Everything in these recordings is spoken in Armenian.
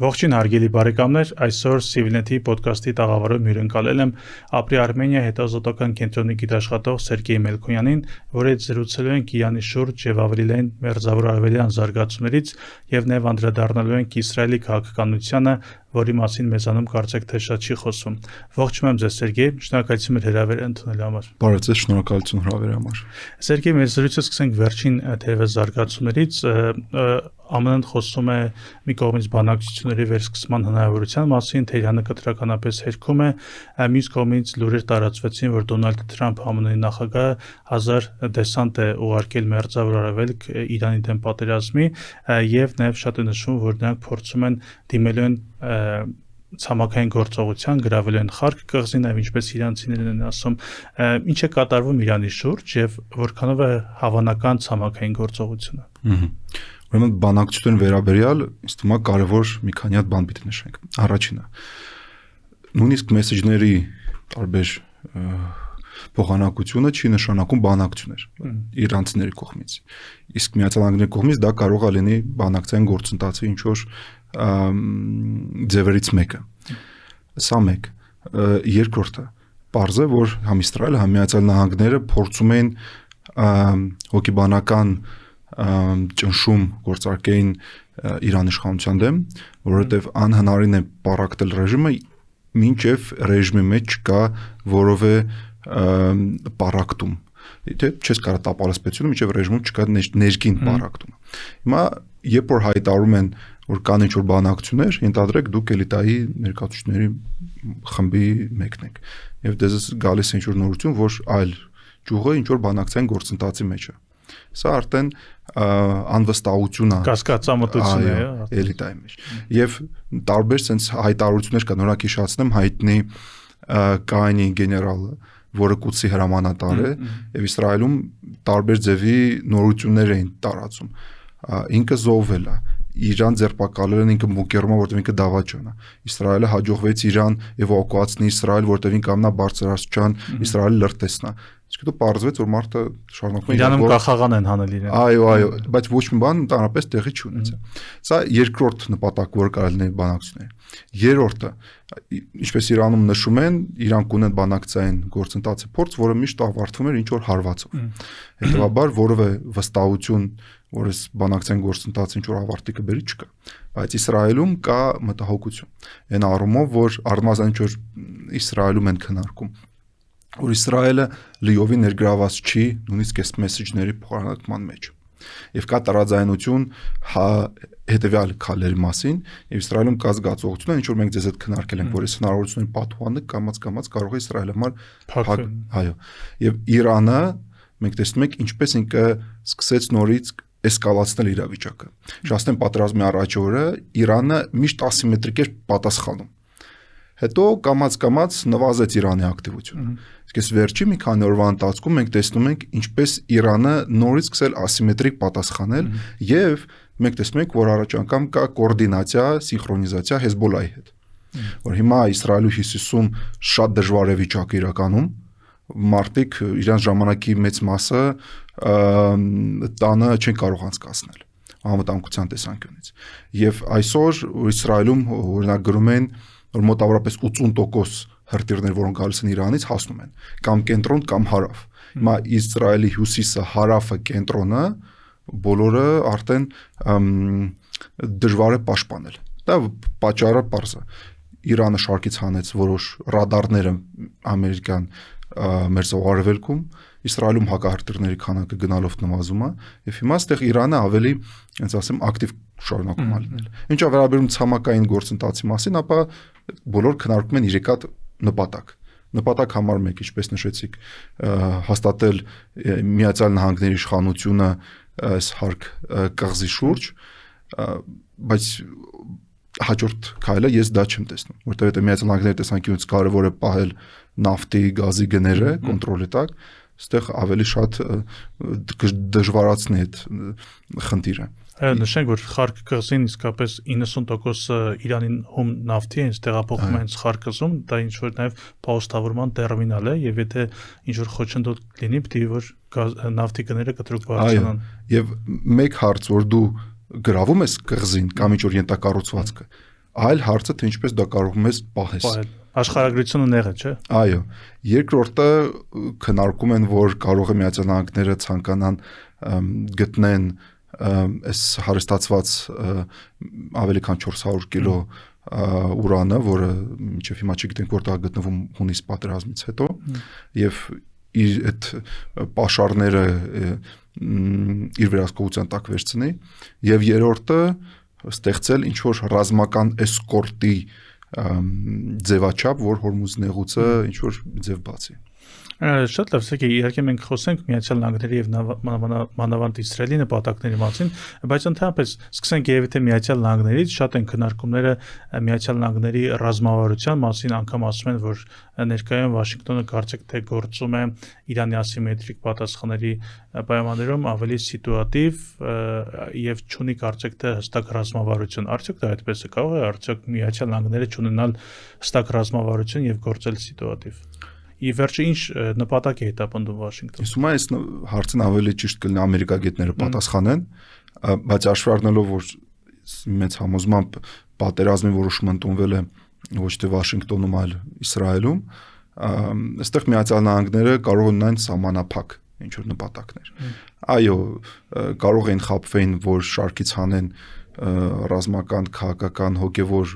Ողջույն հարգելի բարեկամներ, այսօր Civilnet-ի ոդկասթի տաղավարում հյուրընկալել եմ Ապրի Արմենիա հետազոտական կենտրոնի գիտաշխատող Սերգեյ Մելքոնյանին, որի հետ զրուցելու ենք Իրանի շուրջ եւ ավելի լայն մերձավոր արևելյան զարգացումներից եւ նաեւ անդրադառնալու ենք Իսրայելի քաղաքականությանը, որի մասին մեզանում կարծեք թե շատ չի խոսում։ Ողջունում եմ ձեզ Սերգեյ, շնորհակալություն հրավերը ընդունելու համար։ Բարև ձեզ, շնորհակալություն հրավերի համար։ Սերգեյ, մեր զրույցը սկսենք վերջին թերևս զարգացումներից։ ԱՄՆ-ն խոսում է մի կողմից բանակցությունների վերսկսման հնարավորության մասին, Թեհրանը կտրականապես հերքում է, մյուս կողմից լուրեր տարածվեցին, որ Դոնալդ Թրամփ ԱՄՆ-ի նախագահը 1000 դեսանտ է ուղարկել Մերձավոր Արևելք Իրանի դեմ պատերազմի եւ նաեւ շատ է նշվում, որ նրանք փորձում են դիմելու են ցամաքային գործողության, գրավելու են Խարկ կղզին, այլ ինչպես իրանցիներն են ասում, ինչ է կատարվում Իրանի շուրջ եւ որքանով է հավանական ցամաքային գործողությունը։ Ուրեմն բանակցության վերաբերյալ ինձ թվում է կարևոր մի քանի հատ բան պիտի նշենք։ Առաջինը, նույնիսկ մեսեջների տարբեր փոխանակությունը չի նշանակում բանակցություններ իրանցիների կողմից։ Իսկ Միացյալ Նահանգների կողմից դա կարող է լինի բանակցային գործընթացի ինչ որ ձևերից մեկը։ Սա մեկ։ Երկրորդը, պարզ է, որ համ Իսրայելը, համ Միացյալ Նահանգները փորձում են հոգեբանական ճնշում գործարկեին Իրանի իշխանության դեմ, որովհետև անհնարին է պառակտել ռեժիմը, մինչև ռեժիմի մեջ չկա որևէ պառակտում։ Եթե չես կարող տապալեսպեցությունը, մինչև ռեժիմում չկա ներքին պառակտում։ Հիմա երբ որ հայտարարում են, որ կան ինչ-որ բանակցություններ, ենթադրեք դուք էլիտայի ներկայացուցիչների խմբի մեկն եք, եւ դեզ գալիս է ինչ-որ նորություն, որ այլ ճյուղը ինչ-որ բանակցային գործընթացի մեջ է։ Սա արդեն անվստահություն է, կասկածամտություն է էլիտայի մեջ։ Եվ տարբեր sense հայտարարություններ կան, օրինակ հիշեցնեմ Հայտնի Կայանի գեներալը, որը Կուդսի հրամանատար է, եւ Իսրայելում տարբեր ձևի նորություններ էին տարածում։ Ինքը զոհվել է, Իրան ձերբակալել են, ինքը մուկերում է, որտեղ ինքը դավաճան է։ Իսրայելը հաջողվեց Իրան էվակուացնի Իսրայել, որտեղ ինքը ամնա բարձրացան Իսրայելը լրտեսնա։ Իսկ դու պարզվեց, որ մարդը շարունակում է Իրանում կախաղան են հանել իրեն։ Այո, բայց ոչ մի բան ընդհանրապես տեղի չունեցավ։ Սա երկրորդ նպատակ, որ կարելի լինի բանակցությունների։ Երրորդը, ինչպես Իրանում նշում են, իրանք ունեն բանակցային գործընթացի փորձ, որը միշտ ավարտվում էր ինչ որ հարվածով։ Հետևաբար որևէ վստահություն, որ այս բանակցային գործընթացը ինչ որ ավարտի կբերի չկա։ Բայց Իսրայելում կա մտահոգություն։ Այն առումով, որ առնվազն ինչ որ Իսրայելում են քննարկում, որ Իսրայելը լիովին ներգրաված չի նույնիսկ այս մեսեջների փոխանակման մեջ։ Եվ կա տարաձայնություն հետևյալ քայլերի մասին, եւ Իսրայելում կա զգացողություն, ինչ որ մենք ձեզ հետ քննարկել ենք, որ այս հնարավորությունների պատուհանը կամաց կարող է Իսրայելը համար այո։ Եվ Իրանը մենք տեսնում ենք ինչպես ինքը սկսեց նորից էսկալացնել իրավիճակը։ Շաստեն պատերազմի առաջ օրը Իրանը միշտ ասիմետրիկ էր պատասխանում։ Հետո կամաց նվազեց Իրանի ակտիվությունը։ Իսկ այս վերջի մի քանի օրվա ընթացքում մենք տեսնում ենք ինչպես Իրանը նորից սկսել ասիմետրիկ պատասխանել եւ մենք տեսնում ենք, որ առաջ անգամ կա կոորդինացիա, սինխրոնիզացիա Հեզբոլայի հետ։ Որ հիմա Իսրայելի հյուսիսում շատ դժվար է վիճակը իրականում, մարդիկ իրանց ժամանակի մեծ մասը տանը չեն կարող անցկացնել անվտանգության տեսանկյունից։ Եվ այսօր Իսրայելում օրինակ գրում են, որ մոտավորապես 80% հրթիռներ, որոնք գալիս են Իրանից, հասնում են կամ կենտրոն կամ հարավ։ Հիմա Իսրայելի հյուսիսը, հարավը, կենտրոնը բոլորը արդեն դժվար է պաշտպանել։ Դա պատճառը պարզ է։ Իրանը շարքից հանեց որոշ ռադարները ամերիկյան մերձարևելքում, Իսրայելում հակահրթիռների քանակը գնալով նվազում է, եւ հիմա այստեղ Իրանը ավելի, ասենց ասեմ, ակտիվ շարունակում է լինել։ Ինչա վերաբերում ցամաքային գործընթացի մասին, ապա բոլոր քննարկում են իրեքատ նպատակ համար մեկ, ինչպես նշեցիք, հաստատել Միացյալ Նահանգների իշխանությունը այս Հարկ կղզի շուրջ, բայց հաջորդ քայլը ես դա չեմ տեսնում, որտեղ Միացյալ Նահանգների տեսանկյունից կարևոր է պահել նավթի, գազի գները կոնտրոլի տակ, այստեղ ավելի շատ դժվարացնի այդ խնդիրը։ Նշենք, որ Խարկ կղզին իսկապես 90% Իրանի հում նավթի հենց տեղափոխվում է հենց Խարկ կղզում, դա ինչ որ նաև պահոստավորման տերմինալ է, եւ եթե ինչ որ խոչընդոտ լինի, պետք է որ նավթի գները կտրուկ բարձրանան։ Եվ մեկ հարց, որ դու գրավում ես կղզին կամ ինչ որ ենթակառուցվածքը, այլ հարցը թե ինչպես դա կարողում ես պահես։ Աշխարհագրությունը նեղ է, չէ՞։ Այո, երկրորդը քննարկում են, որ կարող է Միացյալ Նահանգները ցանկանան գտնեն այս հարստացված ավելի քան 400 կիլո ուրանը, որը մինչև հիմա չգիտենք որտեղ է գտնվում հունիս պատերազմից հետո, եւ իր այդ պաշարները իր վերահսկողության տակ վերցնի, եւ երրորդը ստեղծել ինչ որ ռազմական էսկորտի ձևաչափ, որ Հորմուզ նեղուցը ինչ որ ձև բացի։ Շատ լավ, սա իհարկե մենք խոսենք Միացյալ Նահանգների եւ մանավանդ Իսրայելի նպատակների մասին, բայց ընդհանրապես սկսենք երևի թե Միացյալ Նահանգներից շատ են քննարկումները Միացյալ Նահանգների ռազմավարության մասին, անգամ ասում են, որ ներկայում Վաշինգտոնը կարծեք թե գործում է Իրանի ասիմետրիկ պատասխանների պայմաններում ավելի սիտուատիվ եւ չունի կարծեք թե հստակ ռազմավարություն։ Արդյոք դա այդպես է, կարող է արդյոք Միացյալ Նահանգները չունենալ հստակ ռազմավարություն եւ գործել սիտուատիվ։ Ի վերջո ինչ նպատակ է հետապնդում Վաշինգտոնը։ Իսկ այս հարցին ավելի ճիշտ կլինի ամերիկագետները պատասխանեն, բայց հաշվի առնելով որ մեծ համոզմամբ պատերազմի որոշումը ընդունվել է ոչ թե Վաշինգտոնում, այլ Իսրայելում, այստեղ Միացյալ Նահանգները կարող են ունենալ սահմանափակ ինչ որ նպատակներ։ Այո, կարող են խաբվեն, որ շարքից հանեն ռազմական, քաղաքական, հոգևոր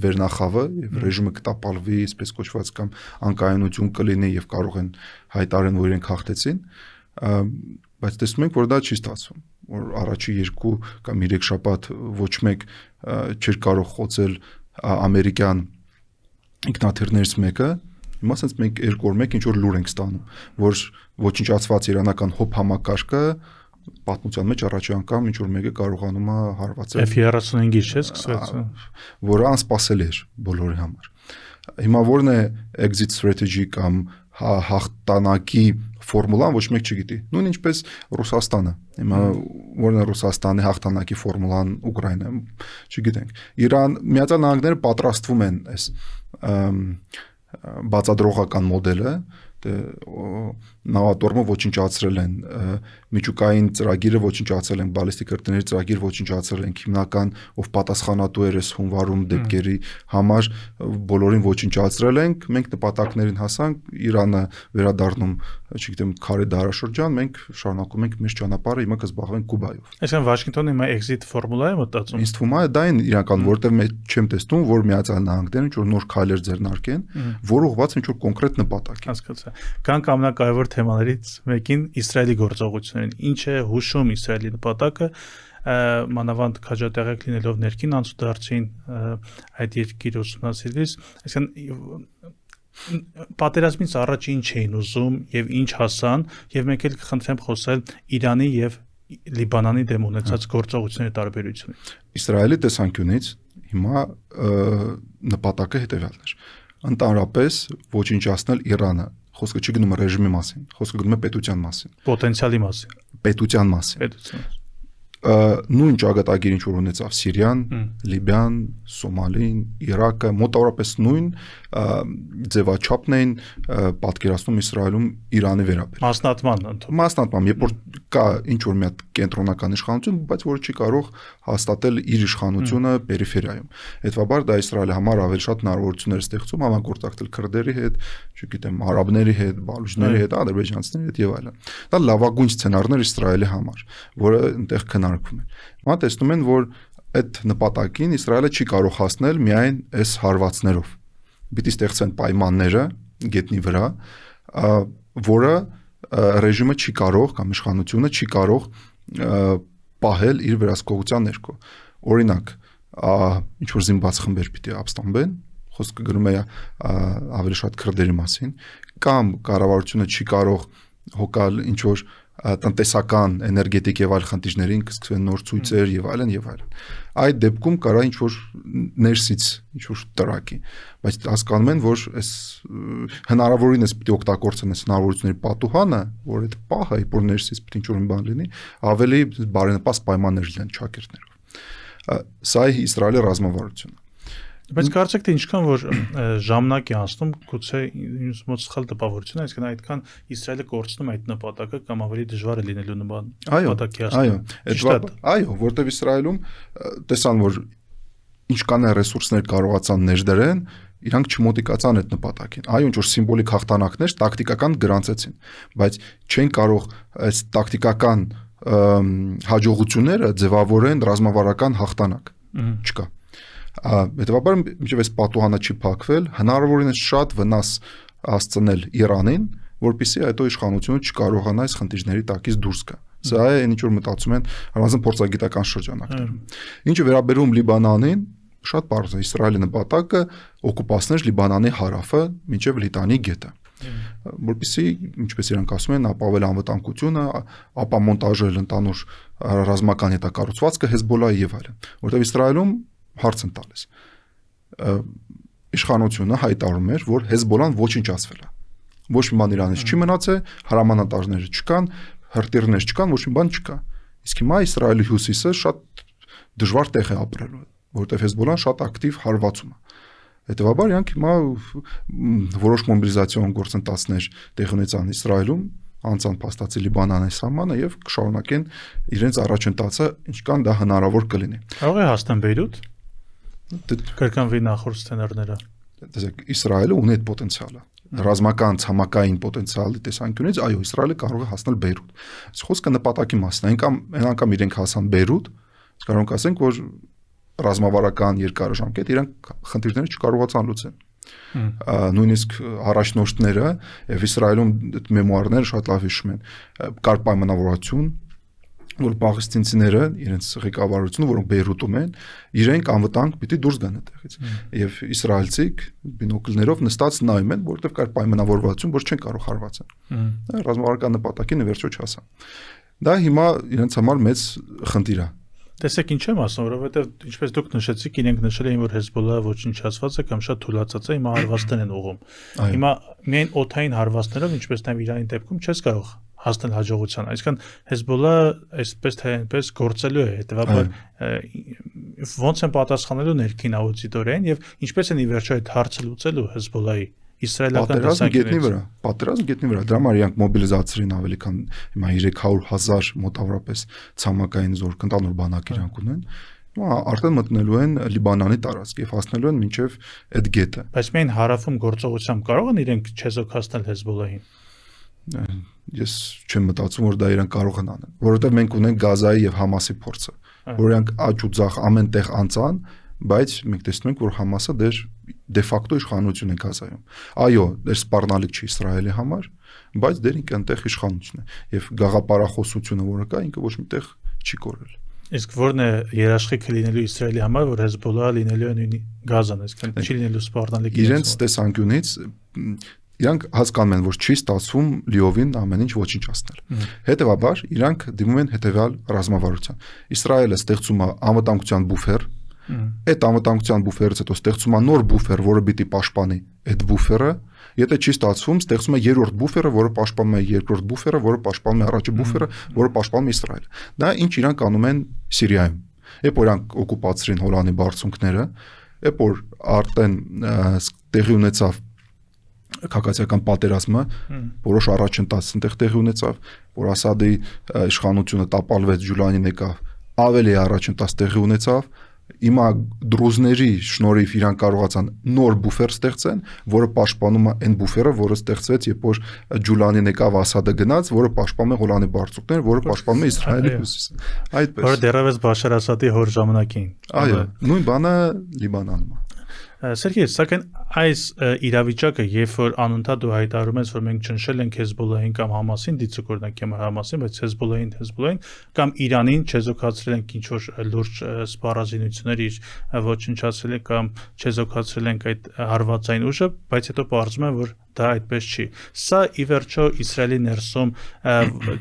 վերնախավը եւ ռեժիմը կտապալվի, այսպես կոչված կամ անկայունություն կլինի եւ կարող են հայտարարեն, որ իրենք հաղթեցին, բայց տեսնում ենք, որ դա չի ստացվում, որ առաջի 2 կամ 3 շաբաթ ոչ մեկ չէր կարող խոցել ամերիկյան ինքնաթիռներից մեկը, հիմա ասած մենք 2 օր մեկ ինչ որ լուր ենք ստանում, որ ոչնչացված իրանական հոփ համակարգը պատմության մեջ առաջի անգամ ինչ որ մեկը կարողանում է հարվածել F-35-ի չէ՞ սկսվեց, որը անսպասելի էր բոլորի համար։ Հիմա ո՞րն է exit strategy կամ հաղթանակի ֆորմուլան, ոչ մեկ չգիտի։ Նույն ինչպես Ռուսաստանը։ Հիմա ո՞րն է Ռուսաստանի հաղթանակի ֆորմուլան Ուկրաինայում, չգիտենք։ Միացյալ Նահանգները պատրաստվում են այս բացադրողական մոդելը նավատորմը ոչնչացրել են, միջուկային ծրագիրը ոչնչացրել են, բալիստիկ հրթիռների ծրագիրը ոչնչացրել են, հիմնական ով պատասխանատու էր այս հունվարում դեպքերի համար բոլորին ոչնչացրել ենք, մենք նպատակներին հասանք, Իրանը վերադառնում, չգիտեմ, քարե դարաշրջան, մենք շարունակում ենք մեր ճանապարհը, հիմա կզբաղվենք Կուբայով։ Այսինքն Վաշինգտոնը հիմա exit ֆորմուլա է մտածում։ Ինձ թվում է դա այն իրական, որտեղ մենք չեմ տեսնում, որ Միացյալ Նահանգները ինչ որ նոր քայլեր ձեռնարկեն, որ ուղղված ինչ որ կոնկրետ նպատակ է։ Հասկացա։ Կան ամենակարևոր թեմաներից մեկին Իսրայելի գործողություններին։ Ինչ է հուշում Իսրայելի նպատակը, մանավանդ քաջատեղյակ լինելով ներքին անցուդարձին այդ երկիրը ուսումնասիրելիս, այսինքն պատերազմից առաջ ինչ էին ուզում եւ ինչ հասան, եւ մենք էլ կխնդրեմ խոսել Իրանի եւ Լիբանանի դեմ ունեցած գործողությունների տարբերությունից։ Իսրայելի տեսանկյունից հիմա նպատակը հետեւյալն էր. ընդհանրապես ոչնչացնել Իրանը։ Խոսքը չգնում է ռեժիմի մասին, խոսքը գնում է պետության մասին։ Պոտենցիալի մասին։ Պետության մասին։ Նույն ճակատագիր ինչ որ ունեցավ Սիրիան, Լիբիան, Սոմալին, Իրաքը, մոտավորապես նույն ձևաչափն էին պատկերացնում Իսրայելում Իրանի վերաբերյալ։ Մասնատման, երբ որ կա ինչ որ մի հատ կենտրոնական իշխանություն, բայց որը չի կարող հաստատել իր իշխանությունը պերիֆերիայում։ Հետևաբար դա Իսրայելի համար ավելի շատ հնարավորություններ ստեղծում համագործակցել քրդերի հետ, չգիտեմ, արաբների հետ, բալուչների հետ, ադրբեջանցիների հետ եւ այլն։ Դա լավագույն սցենարներ Իսրայելի համար, որը այնտեղ քննարկվում են։ Հիմա տեսնում են, որ այդ նպատակին Իսրայելը չի կարող հասնել միայն այս հարվածներով։ Պիտի ստեղծեն պայմանները գետնի վրա, որը ռեժիմը չի կարող կամ իշխանությունը չի կարող պահել իր վերահսկողության ներքո։ Օրինակ, ինչ որ զինված խմբեր պիտի ապստամբեն, խոսքը գնում է ավելի շատ քրդերի մասին, կամ կառավարությունը չի կարող հոգալ ինչ որ տնտեսական, էներգետիկ եւ այլ խնդիրներին կսկսվեն նոր ցույցեր եւ այլն եւ այլն։ Այդ դեպքում կարա ինչ որ ներսից ինչ որ տրակի, բայց հասկանում են, որ այս հնարավորինս պիտի օգտագործեն այս հնարավորությունների պատուհանը, որ այդ պահը, որ ներսից պիտի ինչ որ մի բան լինի, ավելի բարենպաստ պայմաններ լինեն ճակերտներով։ Սա է Իսրայելի ռազմավարությունը։ Բայց կարծեք թե ինչքան որ ժամանակ է անցնում, գուցե ինձ մոտ սխալ տպավորություն է, այսինքն այդքան Իսրայելը կորցնում այդ նպատակը կամ ավելի դժվար է լինելու նպատակի հասնելը։ Այո, որտեղ Իսրայելում տեսան, որ ինչքան է ռեսուրսներ կարողացան ներդրեն, իրանք չմոտիկացան այդ նպատակին։ Այո, ինչ որ սիմվոլիկ հաղթանակներ տակտիկական գրանցեցին, բայց չեն կարող այս տակտիկական հաջողությունները ձևավորեն ռազմավարական հաղթանակ։ Չկա։ Հետևաբար, մինչև այս պատուհանը չի փակվել, հնարավորինս շատ վնաս հասցնել Իրանին, որպեսզի այդ իշխանությունը չկարողանա այս խնդիրների տակից դուրս գա։ Սա է ինչ որ մտածում են առանձին փորձագիտական շրջանակներում։ Ինչը վերաբերում Լիբանանին, շատ պարզ է, Իսրայելի նպատակը օկուպացնել Լիբանանի հարավը մինչև Լիտանի գետը, որպեսզի, ինչպես իրանք ասում են, ապավել անվտանգությունը, ապա մոնտաժել ընդանուր ռազմական հետակառուցվածքը Հեզբոլայի եւ այլն, որտեղ Իսրայելում հարց են տալիս։ Իշխանությունը հայտարարում էր, որ Հեզբոլան ոչնչացվել է։ Ոչ մի բան Իրանից չի մնացել, հրամանատարներ չկան, հրտիռներ չկան, ոչ մի բան չկա։ Իսկ հիմա Իսրայելի հյուսիսը շատ դժվար տեղ է ապրելու, որտեղ Հեզբոլան շատ ակտիվ հարվածում է։ Հետևաբար իրանք հիմա որոշ մոբիլիզացիոն գործընթացներ տեղ ունեցան Իսրայելում, անցան փաստացի Լիբանանի սահմանը եւ կշարունակեն իրենց առաջընթացը, ինչքան դա հնարավոր կլինի։ Կարող է հասնեն Բեյրութ։ Կրկնվի նախորդ սցենարները։ Տեսեք, Իսրայելը ունի այդ պոտենցիալը։ Ռազմական ցամաքային պոտենցիալի տեսանկյունից, այո, Իսրայելը կարող է հասնել Բեյրութ։ Խոսքը նպատակի մասն է, այն անգամ իրենք հասան Բեյրութ, կարող ենք ասենք, որ ռազմավարական երկարաժամկետ իրանք խնդիրները չկարողացան լուծել։ Նույնիսկ առաջնորդները եւ Իսրայելում այդ մեմուարները շատ լավ հիշում են, կար պայմանավորություն, որ պաղեստինցիները իրենց ղեկավարությունը, որոնք Բեյրութում են, իրենք անվտանգ պիտի դուրս գան այդտեղից։ Եվ իսրայելցիք բինոկլներով նստած նայում են, որովհետեւ կար պայմանավորվածություն, որ չեն կարող հարվածել։ Ռազմավարական նպատակին վերջո չհասան։ Դա հիմա իրենց համար մեծ խնդիր է։ Տեսեք ինչ եմ ասում, որովհետև ինչպես դուք նշեցիք, իրենք նշել էին, որ Հեզբոլլահը ոչնչացված է կամ շատ թուլացած է, հիմա հարվածներ են ուղում։ Հիմա միայն օդային հարվածներով, ինչպես նաև Իրանի դեպքում, չես կարող հասնել հաջողության։ Այսինքն Հեզբոլլահը այսպես թե այնպես գործելու է, հետևաբար ոնց են պատասխանելու ներքին աուդիտորիային եւ ինչպես են ի վերջո այդ հարցը լուծելու Հեզբոլլահի իսրայելական պատերազմ գետնի վրա, դրա համար իրանք մոբիլիզացրին ավելի քան հիմա 300,000 մոտավորապես ցամաքային զորք ընդանուր բանակ իրանք ունեն, հիմա արդեն մտնելու են Լիբանանի տարածք եւ հասնելու են մինչեւ այդ գետը։ Բայց միայն հարավում գործողությամբ կարող են իրենք չեզոքացնել Հեզբոլլահին։ Ես չեմ մտածում, որ դա իրանք կարող են անել, որովհետեւ մենք ունենք Գազայի եւ Համասի փորձը, որ իրանք աճ ու ձախ ամեն տեղ անցան, բայց մենք տեսնում ենք, որ Համասը դե ֆակտո իշխանություն է Գազայում։ Այո, դեր սպառնալիք չի Իսրայելի համար, բայց դեր ինքը այնտեղ իշխանություն է եւ գաղափարախոսությունը, որը կա, ինքը ոչ միտեղ չի կորել։ Իսկ ո՞րն է երաշխիքը լինելու Իսրայելի համար, որ Հեզբոլլահը լինելու է նույնի Գազան, այսինքն չի լինելու սպառնալիք։ Իրենց տեսանկյունից իրանք հասկանում են, որ չի ստացվում լիովին ամեն ինչ ոչնչացնել։ Հետևաբար իրանք դիմում են հետևյալ ռազմավարության։ Իսրայելը ստեղծում է անվտանգության բուֆեր, այդ անվտանգության բուֆերից հետո ստեղծում է նոր բուֆեր, որը պիտի պաշտպանի այդ բուֆերը, եթե չի ստացվում, ստեղծում է երրորդ բուֆերը, որը պաշտպանում է երկրորդ բուֆերը, որը պաշտպանում է առաջի բուֆերը, որը պաշտպանում է Իսրայելը։ Դա ինչ իրանք անում են Սիրիայում։ Երբ որ իրանք օկուպացրին Հոլանի բարձունքները, երբ որ արդեն տեղի ունեցավ քաղաքացիական պատերազմը, որոշ առաջընթաց այնտեղ տեղի ունեցավ, որ Ասադի իշխանությունը տապալվեց, Ջուլանին եկավ, ավելի առաջընթաց տեղի ունեցավ, Հիմա դրուզների շնորհիվ իրանք կարողացան նոր բուֆեր ստեղծեն, որը պաշտպանում է այն բուֆերը, որը ստեղծվեց, երբ որ Ջուլանին եկավ, Ասադը գնաց, որը պաշտպանում է Հոլանի բարձունքները, որը պաշտպանում է Իսրայելի հյուսիսը։ Այդպես։ Որը դեռևս Բաշար Ասադի հոր ժամանակին։ Այո, նույն բանը Լիբանանում է։ Սերգեյ, սակայն այս իրավիճակը, երբ որ անընդհատ դու հայտարարում ես, որ մենք ճնշել ենք Հեզբոլլահին կամ Համասին, դիցուք օրինակ եմ Համասին, բայց Հեզբոլլահին կամ Իրանին չեզոքացրել ենք ինչ որ լուրջ սպառազինություններ իր ոչնչացրել ենք կամ չեզոքացրել ենք այդ հարվածային ուժը, բայց հետո պարզվում է, որ դա այդպես չի։ Սա ի վերջո Իսրայելի ներսում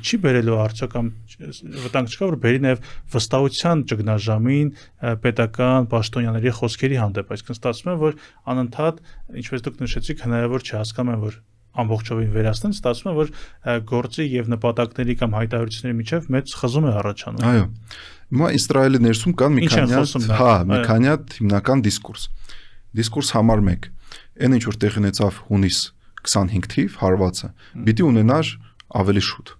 չի բերելու արդյոք կամ վտանգ չկա, որ բերի նաև վստահության ճգնաժամին պետական պաշտոնյաների խոսքերի հանդեպ, այսինքն ստացվում է, որ անընդհատ, ինչպես դուք նշեցիք, հնարավոր չհասկանում են, որ ամբողջովին վերացնեն, ստացվում է, որ գործի եւ նպատակների կամ հայտարարությունների միջև մեծ խզում է առաջանում։ Այո։ Հիմա Իսրայելի ներսում կան մի քանի հատ հիմնական դիսկուրս համար 1։ Այն ինչ որ տեղի ունեցավ հունիս 25 թիվ հարվածը, պիտի ունենար ավելի շուտ։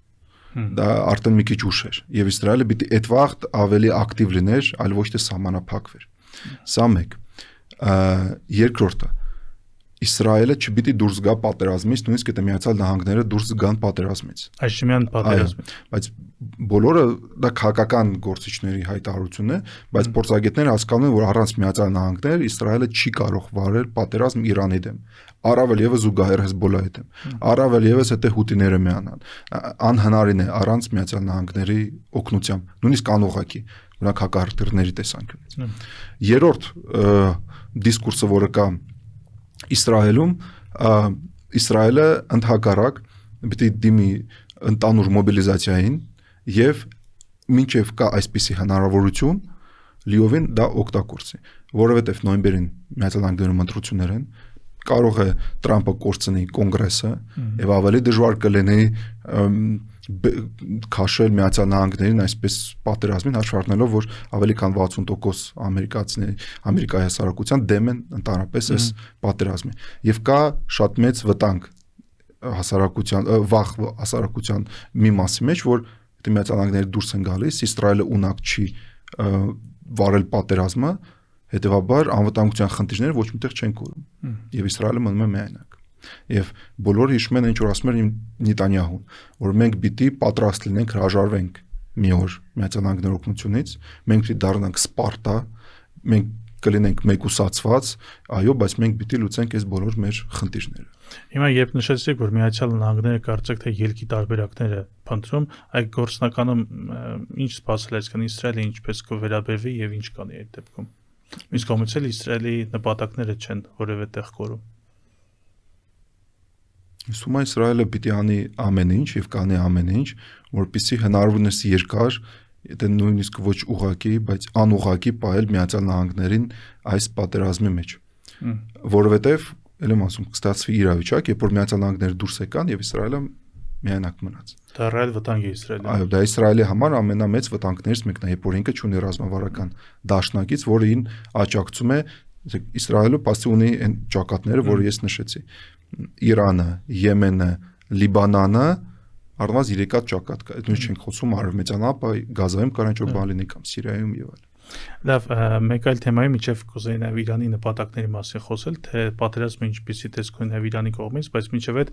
Դա արդեն մի քիչ ուշ էր, եւ Իսրայելը պիտի այդ վաղ ավելի ակտիվ լիներ, այլ ոչ թե սահմանափակվեր։ Սա մեկ։ Երկրորդը Իսրայելը չպիտի դուրս գա պատերազմից, նույնիսկ եթե Միացյալ Նահանգները դուրս գան պատերազմից։ Այսինքն պատերազմից։ Բայց բոլորը դա քաղաքական գործիչների հայտարարությունն է, բայց փորձագետները հասկանում են, որ առանց Միացյալ Նահանգներ Իսրայելը չի կարող վարել պատերազմ Իրանի դեմ։ Առավել եւս զուգահեռ Հեզբոլլահի դեմ։ Առավել եւս եթե հութիները միանան։ Անհնարին է առանց Միացյալ Նահանգների օգնությամբ, նույնիսկ անուղղակի, օրինակ հակառակորդների տեսանկյունից։ Երրորդ դիսկուրսը, որը կա Իսրայելում, Իսրայելը ընդհակառակ պիտի դիմի ընդանուր մոբիլիզացիային եւ մինչեւ կա այսպիսի հնարավորություն լիովին դա օգտագործի, որովհետեւ նոյեմբերին Միացյալ Նահանգներում ընտրություններ են, կարող է Տրամպը կորցնի կոնգրեսը եւ ավելի դժվար կլինի քաշել Միացյալ Նահանգներին այսպես պատերազմին, հաշվի առնելով, որ ավելի քան 60% Ամերիկայի հասարակության դեմ են ընդհանրապես այս պատերազմին։ Եվ կա շատ մեծ վտանգ հասարակության մի մասի մեջ, որ եթե Միացյալ Նահանգները դուրս են գալիս, Իսրայելը ունակ չի վարել պատերազմը, հետեւաբար անվտանգության խնդիրները ոչ միտեղ չեն կորում։ Եվ Իսրայելը մնում է միայնակ։ Եվ բոլորը հիշում են ինչ որ ասում էր Նետանյահուն, որ մենք պիտի պատրաստ լինենք հրաժարվենք մի օր Միացյալ Նահանգների օգնությունից, մենք պիտի դառնանք Սպարտա, մենք կլինենք մեկուսացված, այո, բայց մենք պիտի լուծենք այս բոլոր մեր խնդիրները։ Հիմա երբ նշեցիք, որ Միացյալ Նահանգները կարծեք թե ելքի տարբերակներ է փնտրում, այդ գործնականում ինչ սպասել է, այսինքն Իսրայելը ինչպես կվերաբերվի եւ ինչ կանի այդ դեպքում։ Իսկ կողմից էլ Իսրայելի նպատակները չեն որևէ տեղ կորում։ Սումա Իսրայելը պիտի անի ամեն ինչ եւ կանի ամեն ինչ, որպեսզի հնարավորինս երկար, եթե նույնիսկ ոչ ուղղակի, բայց անուղղակի պահել Միացյալ Նահանգներին այս պատերազմի մեջ։ Որովհետեւ ել եմ ասում, կստացվի իրավիճակ, երբ որ Միացյալ Նահանգները դուրս եկան եւ Իսրայելը միայնակ մնաց։ Դա ռեալ վտանգ է Իսրայելի։ Այո, դա Իսրայելի համար ամենամեծ վտանգներից մեկն է, երբ որ ինքը ունի ռազմավարական դաշնակից, որը ին աջակցում է Իսրայելը, պասի ունի այն ճակատները, որը ես նշեցի։ Իրանը, Եմենը, Լիբանանը առնվազն 3 հատ ճակատ կա։ Այդ նույնը չենք խոսում Արևմտյան Ապա, Գազայում կարող ինչ որ բան լինի կամ Սիրիայում եւ այլն։ Լավ, մեկ այլ թեմայի միջև կուզեի նաև Իրանի նպատակների մասին խոսել, թե պատերազմը ինչպիսի տեսք ունի նաև Իրանի կողմից, բայց միջև այդ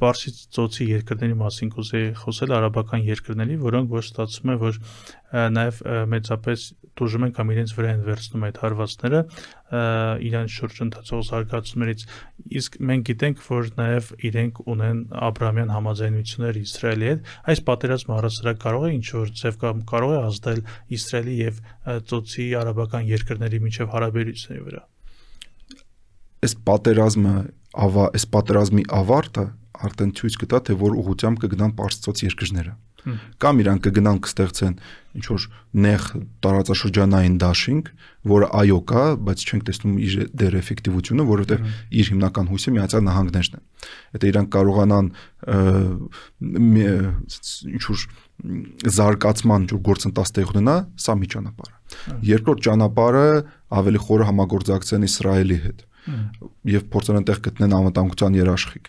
Պարսից ծոցի երկրների մասին կուզեի խոսել, արաբական երկրների, որոնք որ ստացվում է, որ նաև մեծապես դժում են կամ իրենց վրա են վերցնում այդ հարվածները Իրանի շուրջ ընթացող զարգացումներից, իսկ մենք գիտենք, որ նաև իրենք ունեն Աբրահամյան համաձայնություններ Իսրայելի հետ, այս պատերազմը առասարակ կարող է ինչ-որ ձև կամ կարող է ազդել Իսրայելի եւ ծոցի արաբական երկրների միջև հարաբերությունների վրա։ Այս պատերազմի ավարտը արդեն ցույց կտա, թե որ ուղղությամբ կգնան Պարսից ծոց երկրները։ Կամ իրանք կգնան կստեղծեն ինչ որ նեղ տարածաշրջանային դաշինք, որը այո կա, բայց չենք տեսնում իր դեր էֆեկտիվությունը, որովհետև իր հիմնական հույսը Միացյալ Նահանգներն են։ Եթե իրանք կարողանան ինչ որ զարգացման գործընթաց տեղ ունենա, սա մի ճանապարհ է։ Երկրորդ ճանապարհը ավելի խորը համագործակցեն Իսրայելի հետ եւ փորձեն այնտեղ գտնեն անվտանգության երաշխիք։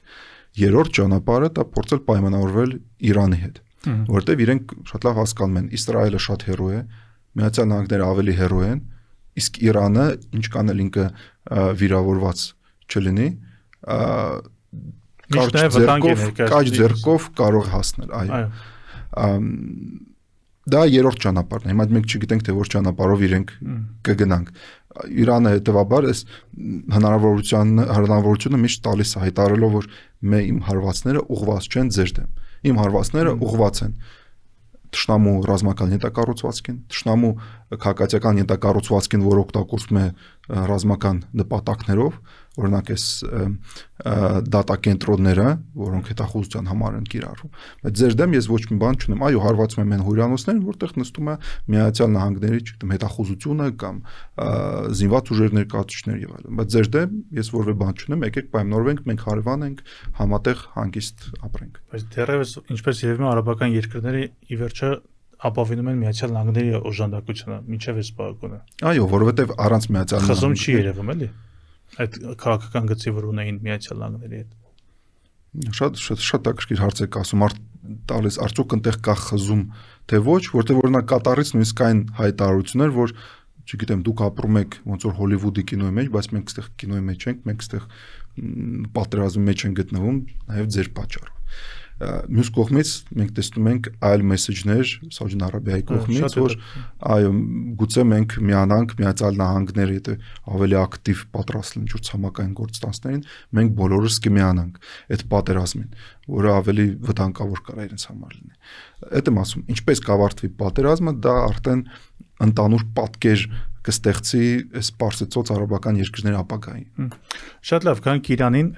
Երրորդ ճանապարհը դա փորձել պայմանավորվել Իրանի հետ, որովհետեւ իրենք շատ լավ հասկանում են Իսրայելը շատ հեռու է, Միացյալ Նահանգները ավելի հեռու են, իսկ Իրանը ինչքան էլ ինքը վիրավորված չլինի, կարճ ձեռքով կարող հասնել, այո։ Դա երրորդ ճանապարհն է։ Հիմա մենք չգիտենք թե որ ճանապարհով իրենք կգնանք։ Իրանը հետեւաբար այս հնարավորությունը միշտ տալիս է հայտարարելով որ իմ հարվածները ուղղված չեն ձեր դեմ։ Իմ հարվածները ուղղված են թշնամու ռազմական ենթակառուցվածքին, թշնամու քաղաքացիական ենթակառուցվածքին, որ օգտագործում է ռազմական նպատակներով, օրինակ այս դատակենտրոնները, որոնք հետախուզության համար են կիրառվում։ Բայց ձեր դեմ ես ոչ մի բան չունեմ։ Այո, հարվածում եմ այն հյուրանոցներին, որտեղ նստում է Միացյալ Նահանգների, չգիտեմ, հետախուզությունը կամ զինված ուժերի ներկայացուցիչներ եւ այլն։ Բայց ձեր դեմ ես որևէ բան չունեմ, եկեք պայմանավորվենք, մենք հարևան ենք, համատեղ հանգիստ ապրենք։ Բայց դեռևս ինչպես երևում է արաբական երկրները ի վերջո ապավինում են Միացյալ Նահանգների օժանդակությունը, մինչև այս բակոնը։ Այո, որովհետև առանց Միացյալ Նահանգների խզում չի երևում, էլի։ Այդ քաղաքական գծի որ ունեին Միացյալ Նահանգների հետ։ Շատ ակրկիր հարց եք ասում, տալիս արդյոք այնտեղ կա խզում, թե ոչ, որտեղ օրինակ Կատարից նույնիսկ այն հայտարարություններ, որ չգիտեմ, դուք ապրում եք ոնց որ Հոլիվուդի կինոյի մեջ, բայց մենք այստեղ կինոյի մեջ ենք, մենք այստեղ պատերազմի մեջ ենք գտնվում, նաև ձեր պատճառով։ Մյուս կողմից մենք տեսնում ենք այլ մեսեջներ Սաուդյան Արաբիայի կողմից, որ այո, գուցե մենք միանանք Միացյալ Նահանգները, եթե ավելի ակտիվ պատրաստ լինեն ինչ-որ ցամաքային գործընթացներին, մենք բոլորս կմիանանք այդ պատերազմին, որը ավելի վտանգավոր կարող է իրենց համար լինի։ Այդ եմ ասում, ինչպես կավարտվի պատերազմը, դա արդեն ընդանուր պատկեր կստեղծի այս Պարսից արաբական երկրների ապագային։ Շատ լավ, կանք Իրանին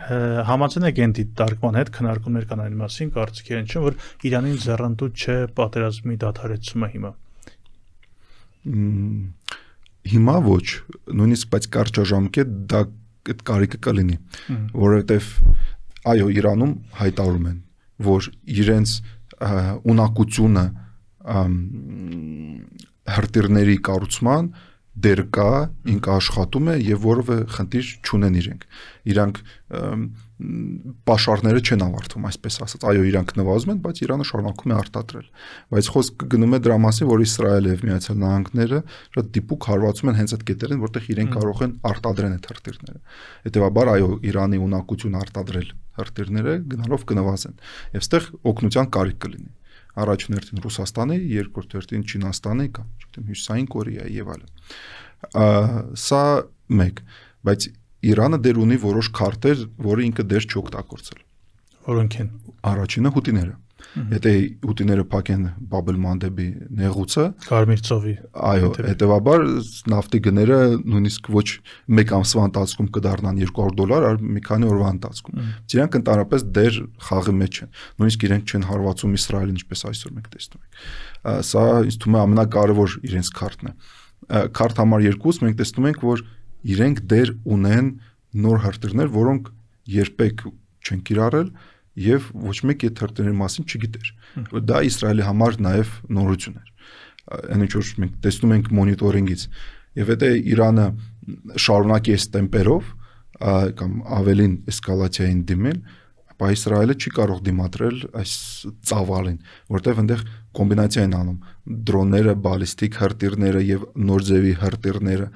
համաձայն եք այն դիտարկման հետ քննարկումներ կան այն մասին, կարծիքեր են չէ, որ Իրանին զեռանդու չէ պատերազմի դադարեցումը հիմա։ Հիմա ոչ, նույնիսկ բայց կարճաժամկետ դա այդ կարիքը կլինի, որովհետև այո, Իրանում հայտարարում են, որ իրենց ունակությունը հրթիռների կառուցման դեր կա, ինքը աշխատում է եւ որևէ խնդիր չունեն իրենք։ Իրանք պաշարները չեն ավարտվում, այսպես ասած։ Այո, իրանք նվազում են, բայց Իրանը շարունակում է արտադրել։ Բայց խոսքը գնում է դրա մասին, որ Իսրայելը եւ Միացյալ Նահանգները շատ դիպուկ հարվածում են հենց այդ կետերին, որտեղ իրենք կարող են արտադրեն այդ հրթիռները։ Հետեւաբար, այո, Իրանի ունակություն արտադրել հրթիռները գնալով կնվազեն։ Եվ այստեղ օգնության կարիք կլինի։ Առաջին հերթին Ռուսաստանի, երկրորդ հերթին Չինաստանի կամ չգիտեմ Հյուսիսային Կորեայի եւ այլն։ Սա մեկ, բայց Իրանը դեր ունի որոշ քարտեր, որը ինքը դեր չի օգտագործել։ Որոնք են։ Առաջինը հութիները։ Եթե հութիները փակեն Բաբ el-Մանդեբի նեղուցը, Կարմիր ծովի։ Այո, հետեւաբար նավթի գները նույնիսկ ոչ 1 ամսվա ընթացքում կդառնան $200, այլ մի քանի օրվա ընթացքում։ Իրանք ընդհանրապես դեր խաղի մեջ են։ Նույնիսկ իրենք չեն հարվածում Իսրայելին, ինչպես այսօր մենք տեսնում ենք։ Սա ինձ թվում է ամենակարևոր իրենց քարտն է։ Քարտ համար 2-ից մենք տեսնում ենք, որ իրենք դեր ունեն նոր հրթիռներ, որոնք երբեք չեն կիրառել եւ ոչ մեկ այդ հրթիռների մասին չգիտեր։ Դա Իսրայելի համար նաեւ նորություն էր։ Այն ինչ որ մենք տեսնում ենք մոնիտորինգից, եւ եթե Իրանը շարունակի այս տեմպերով կամ ավելին էսկալացիային դիմել, ապա Իսրայելը չի կարող դիմադրել այս ծավալին, որտեղ այնտեղ կոմբինացիա են անում դրոնները, բալիստիկ հրթիռները եւ նոր ձևի հրթիռները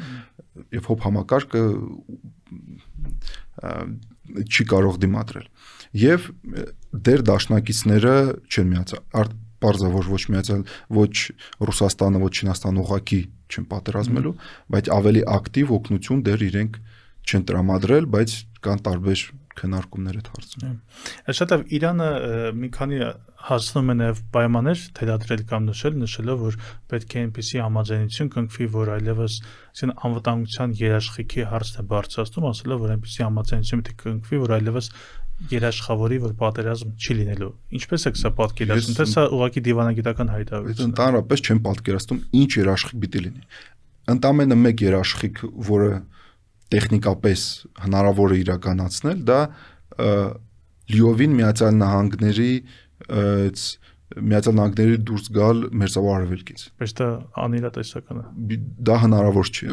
եւ հոբ համակարգը չի կարող դիմադրել։ Եվ դեր դաշնակիցները չեն միացել, պարզավոր ոչ միացել, ոչ Ռուսաստանը, ոչ Չինաստանը ուղղակի չեն պատերազմելու, բայց ավելի ակտիվ օգնություն դեր իրենք չեն տրամադրել, բայց կան տարբեր քննարկումներ այդ հարցում։ Շատ լավ, Իրանը մի քանի հասնում է նաև պայմաններ թելադրել կամ նշելով, որ պետք է այնպիսի համաձայնություն կնքվի, որ այլևս անվտանգության երաշխիքի հարցն է բարձրացնում, ասելով, որ այնպիսի համաձայնություն պետք է կնքվի, որ այլևս երաշխավորի, որ պատերազմ չի լինելու։ Ինչպես է սա պատկերացնում, թե սա ուղղակի դիվանագիտական հայտարարություն է։ Ընդհանրապես չեմ պատկերացնում ինչ երաշխիք պիտի լինի։ Ընդամենը մեկ երաշխիք, որը տեխնիկապես հնարավոր է իրականացնել, դա լիովին Միացյալ Նահանգների դուրս գալ Մերձավոր Արևելքից։ Բայց դա անիրատեսական է։ Դա հնարավոր չի։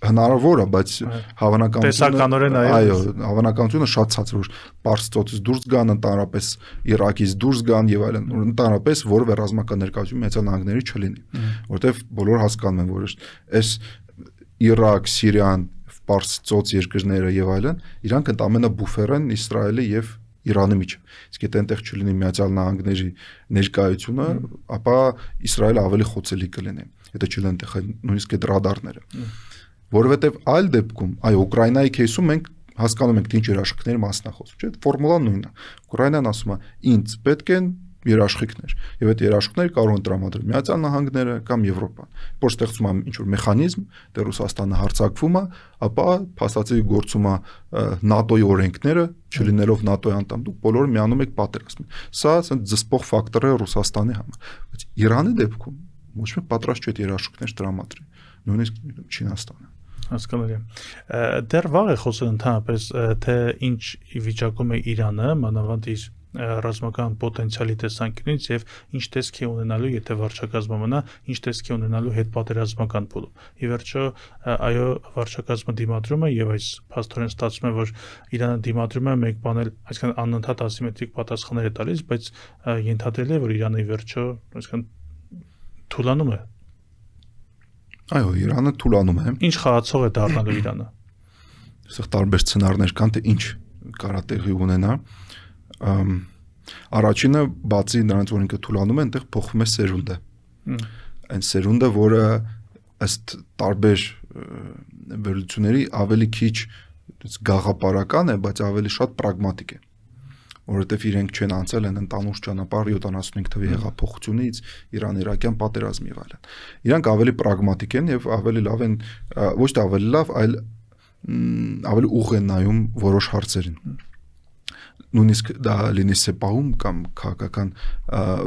Հնարավոր է, բայց հավանականությունը, այո, հավանականությունը շատ ցածր է, որ Պարսից ծոցից դուրս գան, ընդհանրապես Իրաքից դուրս գան եւ այլն, ընդհանրապես որևէ ռազմական ներկայություն Միացյալ Նահանգների չլինի, որովհետեւ բոլորը հասկանում են, որ այս Իրաք, Սիրիան, Պարսից ծոց երկրները եւ այլն, իրանք ընդամենը բուֆեր են Իսրայելի եւ Իրանի միջև։ Իսկ եթե այնտեղ չլինի Միացյալ Նահանգների ներկայությունը, ապա Իսրայելը ավելի խոցելի կլինի։ Եթե չլինեն այնտեղ նույնիսկ այդ ռադարները։ Որովհետև այլ դեպքում, այո, Ուկրաինայի кейսում մենք հասկանում ենք, թե ինչ երաշխիքների մասն է խոսում, չէ՞։ Ֆորմուլան նույնն է։ Ուկրաինան ասում է, ինձ պետք են երաշխիքներ, եւ այդ երաշխիքները կարող են տրամադրել Միացյալ Նահանգները կամ Եվրոպան։ Որ ստեղծում է ինչ-որ մեխանիզմ, դե Ռուսաստանը հարձակվում է, ապա փաստացի գործում է ՆԱՏՕ-ի օրենքները, չլինելով ՆԱՏՕ-ի անդամ, դուք բոլորը միանում եք պատերազմին։ Սա զսպող ֆակտոր է Ռուսաստանի համար։ Բայց Իրանի դեպքում ոչ մեկ պատրաստ չի այդ երաշխիքներ տրամադրի, նույնիսկ Չինաստանը։ Հասկանալի է։ Դեռ վաղ է խոսել ընդհանրապես, թե ինչ վիճակում է Իրանը, մանավանդ իր ռազմական պոտենցիալի տեսանկյունից եւ ինչ տեսք է ունենալու, եթե վարչակազմը մնա, ինչ տեսք է ունենալու հետպատերազմական փուլում։ Ի վերջո, այո, վարչակազմը դիմադրում է եւ այս փաստորեն ստացվում է, որ Իրանը դիմադրում է մեկ բան էլ, այսինքն անընդհատ ասիմետրիկ պատասխաններ է տալիս, բայց ենթադրել է, որ Իրանը ի վերջո, այսինքն թուլանում է։ Այո, Իրանը թուլանում է։ Ինչ խաղացող է դառնալու Իրանը։ Այստեղ տարբեր սցենարներ կան, թե ինչ կարա տեղի ունենա։ Առաջինը, բացի նրանց, որ ինքը թուլանում է, այնտեղ փոխվում է սերունդը։ Այն սերունդը, որը ըստ տարբեր վերլուծությունների ավելի քիչ գաղափարական է, բայց ավելի շատ պրագմատիկ է, որովհետև իրենք չեն անցել են ընդանուր ճանապարհ 75 թվականի հեղափոխությունից, Իրան-Իրաքյան պատերազմի եւ այլն։ Իրանք ավելի պրագմատիկ են եւ ավելի լավ են, ոչ թե ավելի լավ, այլ ավելի ուղղ են նայում որոշ հարցերին։ Նույնիսկ դա լինի սեպահում կամ քաղաքական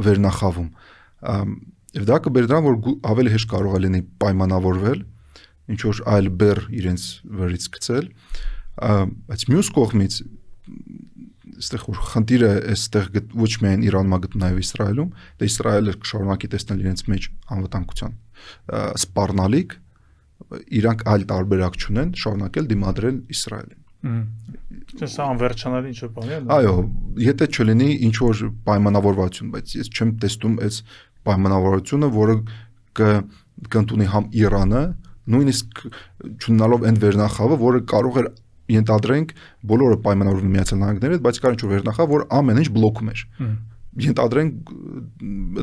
վերնախավում։ Եվ դա կբերի դրան, որ ավելի հեշտ կարող է լինի պայմանավորվել, ինչ որ այլ բեռ իրենց վերից գցել, բայց մյուս կողմից այստեղ որ խնդիրը այստեղ ոչ միայն Իրանում, այլ նաև Իսրայելում, դե Իսրայելը կշարունակի տեսնել իրենց մեջ անվտանգության սպառնալիք, իրանք այլ տարբերակ չունեն շարունակել դիմադրել Իսրայելին։ Սա անվերջանալի ինչ-որ բան է։ Այո, եթե չլինի ինչ որ պայմանավորվածություն, բայց ես չեմ տեսնում այս պայմանավորվածությունը, որը կընդունի համ Իրանը, նույնիսկ չունենալով այն վերնախավը, որը կարող է ենթադրենք բոլորը պայմանավորվում Միացյալ Նահանգների հետ, բայց կար ինչ-որ վերնախավ, որ ամեն ինչ բլոկում էր։ Ենթադրենք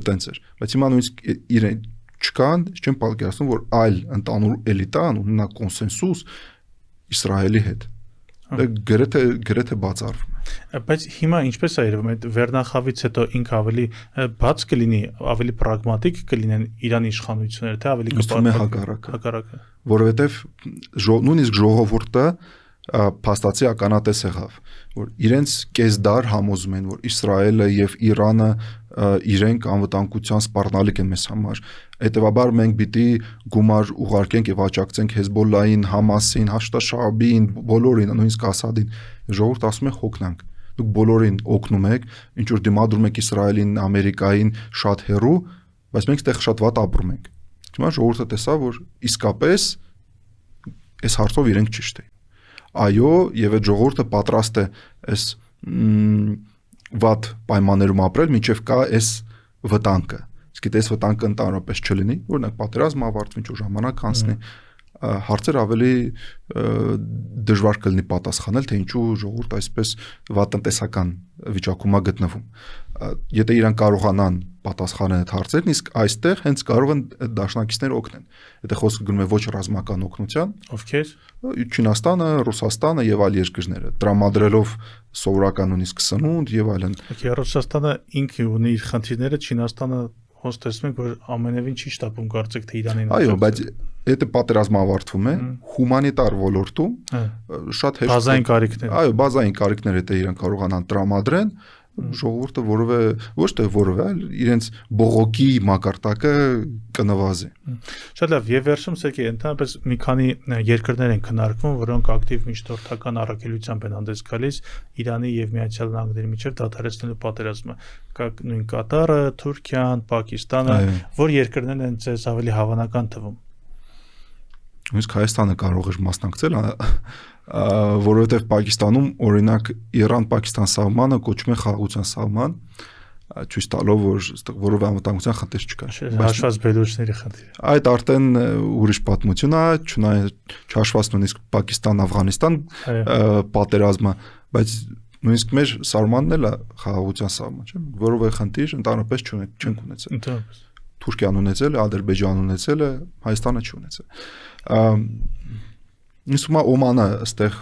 այտենց էր, բայց հիմա նույնիսկ իրեն չկան, չեմ պատկերացնում, որ այլ ընդանուր էլիտան ունենա կոնսենսուս Իսրայելի հետ։ Դա գրեթե բացառվում է։ Բայց հիմա ինչպես է երևում, այդ վերնախավից հետո ինքը ավելի բաց կլինի, ավելի պրագմատիկ կլինեն Իրանի իշխանությունները, թե ավելի հակառակը։ Որովհետև նույնիսկ ժողովուրդը փաստացի ականատես եղավ, որ իրենց կես դար համոզում են, որ Իսրայելը եւ Իրանը իրենք անվտանգության սպառնալիք են մեզ համար։ Հետևաբար մենք պիտի գումար ուղարկենք եւ աջակցենք Հեզբոլլային, Համասին, Հաշտաշաբին, բոլորին, նույնիսկ Ասադին։ Ժողովուրդը ասում է հոգնանք։ Դուք բոլորին օգնում եք, ինչ որ դիմադրում եք Իսրայելին, Ամերիկային շատ հեռու, բայց մենք այդտեղ շատ վատ ապրում ենք։ Հիմա ժողովուրդը տեսավ, որ իսկապես այս հարցով իրենք ճիշտ են։ Այո, եւ այդ ժողովուրդը պատրաստ է այս վատ պայմաններում ապրել, մինչեւ կա այս վտանգը։ Իսկ այս վտանգը ընդհանրապես չլինի, օրինակ պատերազմը ավարտվի, ինչ որ ժամանակ անցնի, հարցեր ավելի դժվար կլինի պատասխանել, թե ինչու ժողովուրդը այսպես վատ տնտեսական վիճակում է գտնվում։ Եթե իրենք կարողանան պատասխանել այդ հարցերին, իսկ այստեղ հենց կարող են դաշնակիցները օգնել։ Եթե խոսքը գնում է ոչ ռազմական օգնության, ովքեր Չինաստանը, Ռուսաստանը եւ այլ երկրները, տրամադրելով սովորական նույնիսկ սնունդ եւ այլն։ Ռուսաստանը ինքը ունի իր խնդիրները, Չինաստանը ոնց տեսնում եք, որ ամենևին չի շտապում կարծեք թե Իրանին։ Այո, բայց եթե պատերազմը ավարտվում է, հումանիտար ոլորտում շատ հեշտ բազային կարիքներ։ Այո, բազային կարիքներ եթե իրենք կարողանան տրամադրեն, ժողովուրդը որևէ ոչ թե որևէ, այլ իրենց բողոքի մակարդակը կնվազի։ Շատ լավ, եւ վերջում Սերգեյ, ընդհանրապես մի քանի երկրներ են քննարկվում, որոնք ակտիվ միջնորդական առաքելությամբ են հանդես գալիս Իրանի եւ Միացյալ Նահանգների միջեւ դադարեցնելու պատերազմը։ Կա նույն Կատարը, Թուրքիան, Պակիստանը, որ երկրներն են ձեզ ավելի հավանական թվում։ Իսկ Հայաստանը կարող է մասնակցել, որովհետև Պակիստանում օրինակ Իրան-Պակիստան սահմանը կոչվում է խաղաղության սահման, ցույց տալով որ որովե անվտանգության խնդիր չկա։ Հաշված բելուչների խնդիր։ Այդ արդեն ուրիշ պատմություն է, չհաշված նույնիսկ Պակիստան-Աֆղանիստան պատերազմը, բայց նույնիսկ մեր սահմանն էլ է խաղաղության սահման, չէ՞, որովե խնդիր ընդհանրապես չենք ունեցել։ Ընդհանրապես Թուրքիան ունեցել է, Ադրբեջանը ունեցել է, Հայաստանը չունեցել։ Իսկույն Օմանը այստեղ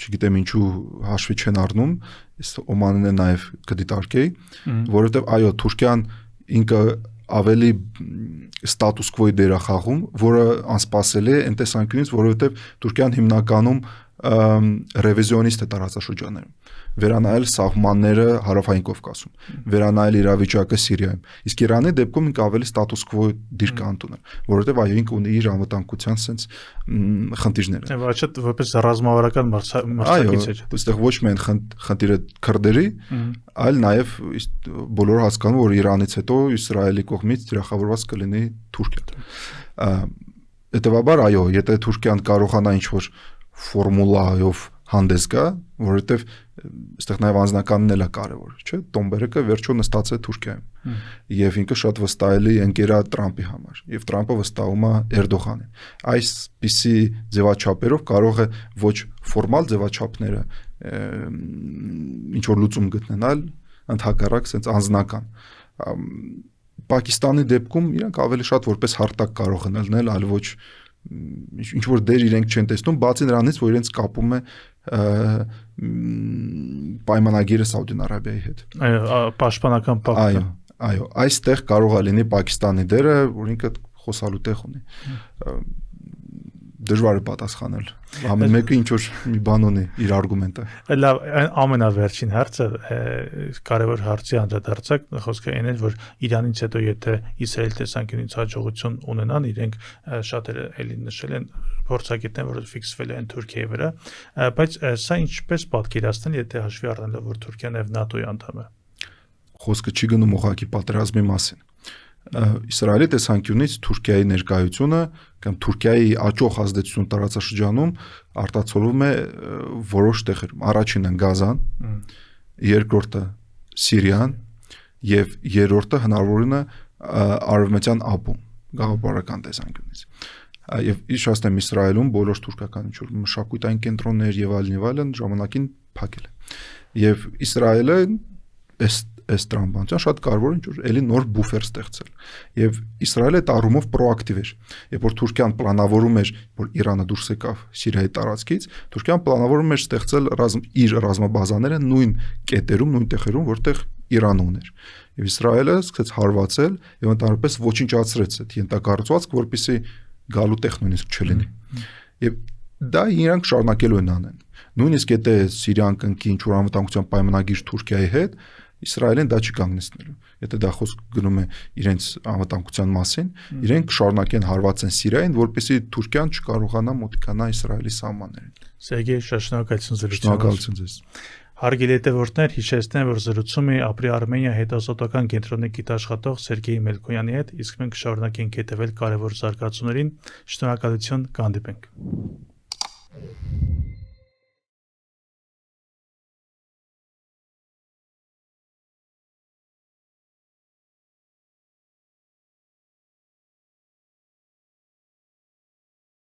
չգիտեմ ինչու հաշվի չեն առնում, Օմանն է նաև կդիտարկեի, որովհետև այո, Թուրքիան ինքը ավելի ստատուս քվոյի դեր է խաղում, որը անսպասելի է այն տեսանկյունից, որովհետև Թուրքիան հիմնականում ռևիզիոնիստ է տարածաշրջաններում, վերանայել սահմանները Հարավային Կովկասում, վերանայել իրավիճակը Սիրիայում, իսկ Իրանի դեպքում ինքը ավելի ստատուս քվո դիրք ընդունել, որովհետև այո ինքը ունի իր անվտանգության sense խնդիրները։ Այո, որպես ռազմավարական մրցակից է։ Այստեղ ոչ միայն խնդիրը քրդերի, այլ նաև բոլորը հասկանում որ Իրանից հետո Իսրայելի կողմից դրախավորված կլինի Թուրքիան։ Հետևաբար այո, եթե Թուրքիան կարողանա ինչ-որ ֆորմուլայով հանդես գա, որովհետև այստեղ նաև անձնականն էլ է կարևոր, չէ՞։ Տոնբերգը վերջո նստած է Թուրքիայում։ Եվ ինքը շատ վստահելի ընկեր է Տրամպի համար, եւ Տրամպը վստահում է Էրդողանին։ Այսպիսի ձևաչափերով կարող է ոչ ֆորմալ ձևաչափները ինչ որ լուծում գտնենալ, ընդհակառակ sense անձնական։ Պակիստանի դեպքում իրանք ավելի շատ որպես հարտակ կարող են լինել, այլ ոչ ինչ որ դեր իրենք չեն տեսնում, բացի նրանից, որ իրենց կապում է պայմանագիրը Սաուդյան Արաբիայի հետ։ Պաշտպանական պակտը։ Այո, այստեղ կարող է լինի Պակիստանի դերը, որ ինքը խոսալու տեղ ունի։ Դժվար է պատասխանել։ Ամեն մեկը ինչ որ մի բան ունի իր արգումենտը։ Լավ, ամենավերջին հարցը կարևոր հարցի անդրադարձակ խոսքը այն է, որ Իրանից հետո եթե Իսրայել տեսանկյունից հաջողություն ունենան, իրենք շատերը էլի նշել են փորձագետներ, որ ֆիքսվել են Թուրքիայի վրա, բայց սա ինչպես պատկերացնել, եթե հաշվի առնելով, որ Թուրքիան եւ ՆԱՏՕ-ի անդամ է։ Խոսքը չի գնում ուղղակի պատերազմի մասին։ Իսրայելի տեսանկյունից Թուրքիայի ներկայությունը կամ Թուրքիայի աճող ազդեցություն տարածաշրջանում արտացոլվում է որոշ տեղերում։ Առաջինը Գազան, երկրորդը Սիրիան եւ երրորդը հնարավորինը արևմտյան ափում գաղափարական տեսանկյունից։ Եվ իշաստեմ Իսրայելում բոլոր թուրքական ինչ-որ մշակութային կենտրոններ եւ այլն ժամանակին փակել է։ Եվ Իսրայելը այս տրամաբանության շատ կարևոր ինչ որ էլի նոր բուֆեր ստեղծել։ Եվ Իսրայելը այդ առումով պրոակտիվ էր։ Երբ որ Թուրքիան պլանավորում էր, որ Իրանը դուրս եկավ Սիրիայի տարածքից, Թուրքիան պլանավորում էր ստեղծել իր ռազմաբազաները նույն կետերում, նույն տեղերում, որտեղ Իրանը ուներ։ Եվ Իսրայելը սկսեց հարվածել եւ ընդհանրապես ոչնչացրեց այդ ենթակառուցվածք, որպեսզի գալու տեղ նույնիսկ չլինի։ Եվ դա իրանք շարունակելու են անեն։ Նույնիսկ եթե Սիրիան կնքի ինչ որ անվտանգության պայմանագիր Թուրքիայի հետ, Իսրայելին դա չի կանգնեցնելու։ Եթե դա խոսք գնում է իրենց անվտանգության մասին, իրենք շարունակեն հարվածեն Սիրիային, որպեսզի Թուրքիան չկարողանա մոտիկանա Իսրայելի սահմաններին։ Սերգեյ, շնորհակալություն զրույցի համար։ Շնորհակալություն ձեզ։ Հարգելի հետևորդներ, հիշեցնեմ, որ զրուցումը Ապրի Արմենիա հետազոտական կենտրոնի գիտաշխատող Սերգեյ Մելքոյանի հետ, իսկ մենք կշարունակենք հետևել կարևոր զարգացումներին։ Շնորհակալություն, կհանդիպենք։